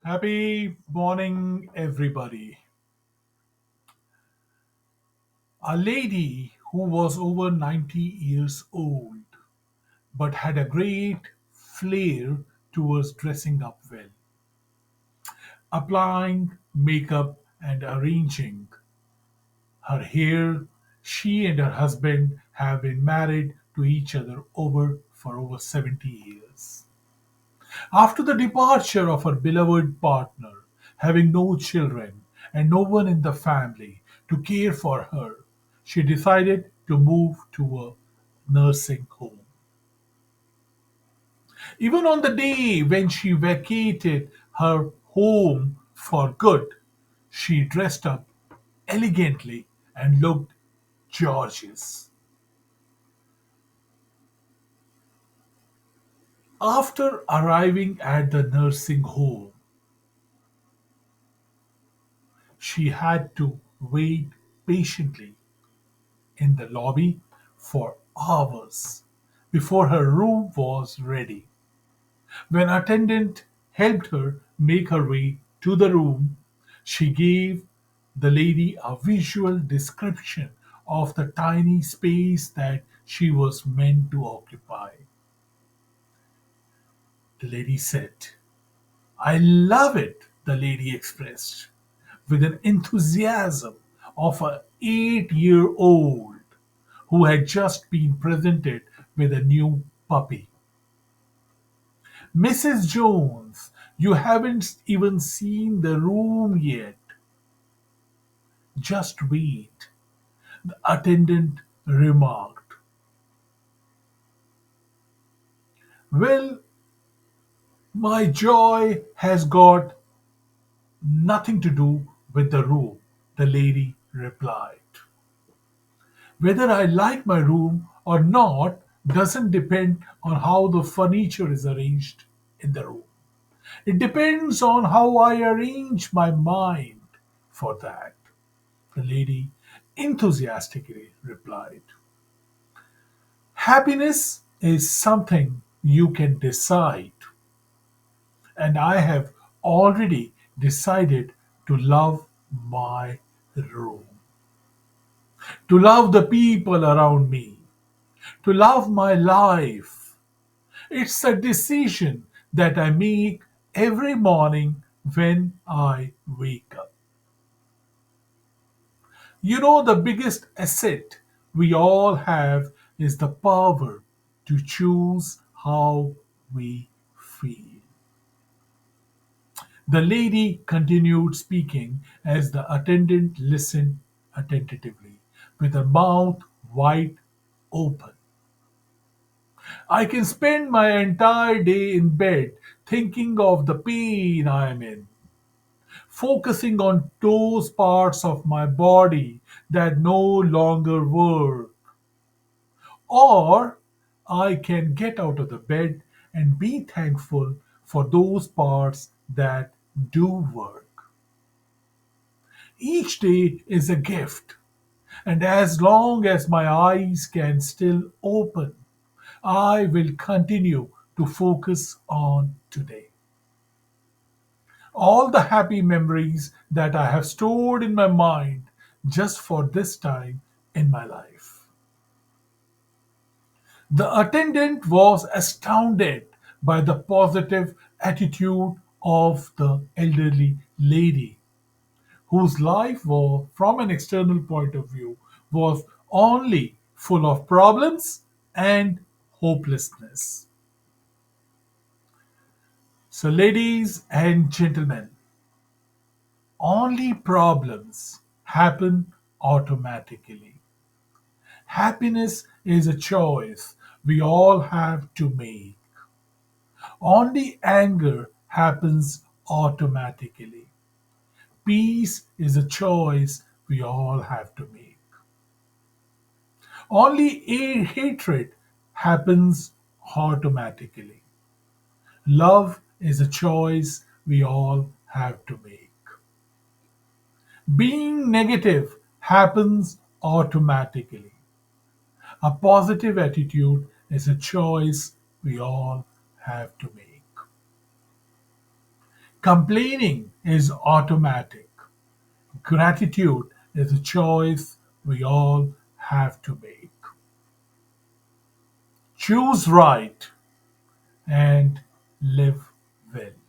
Happy morning, everybody. A lady who was over 90 years old but had a great flair towards dressing up well, applying makeup and arranging her hair. She and her husband have been married to each other over 70 years. After the departure of her beloved partner, having no children and no one in the family to care for her, she decided to move to a nursing home. Even on the day when she vacated her home for good, she dressed up elegantly and looked gorgeous. After arriving at the nursing home, she had to wait patiently in the lobby for hours before her room was ready. When attendant helped her make her way to the room, she gave the lady a visual description of the tiny space that she was meant to occupy. The lady said, "I love it," the lady expressed, with an enthusiasm of an 8-year old who had just been presented with a new puppy. "Mrs. Jones, you haven't even seen the room yet." "Just wait," the attendant remarked. "Well, my joy has got nothing to do with the room," the lady replied. "Whether I like my room or not doesn't depend on how the furniture is arranged in the room. It depends on how I arrange my mind for that," the lady enthusiastically replied. "Happiness is something you can decide, and I have already decided to love my room, to love the people around me, to love my life. It's a decision that I make every morning when I wake up. You know, the biggest asset we all have is the power to choose how we feel." The lady continued speaking as the attendant listened attentively, with her mouth wide open. "I can spend my entire day in bed thinking of the pain I am in, focusing on those parts of my body that no longer work. Or I can get out of the bed and be thankful for those parts that do work. Each day is a gift, and as long as my eyes can still open, I will continue to focus on today. All the happy memories that I have stored in my mind just for this time in my life." The attendant was astounded by the positive attitude of the elderly lady, whose life was, from an external point of view, was only full of problems and hopelessness. So, ladies and gentlemen, only problems happen automatically. Happiness is a choice we all have to make. Only anger happens automatically. Peace is a choice we all have to make. Only hatred happens automatically. Love is a choice we all have to make. Being negative happens automatically. A positive attitude is a choice we all have to make. Complaining is automatic. Gratitude is a choice we all have to make. Choose right and live well.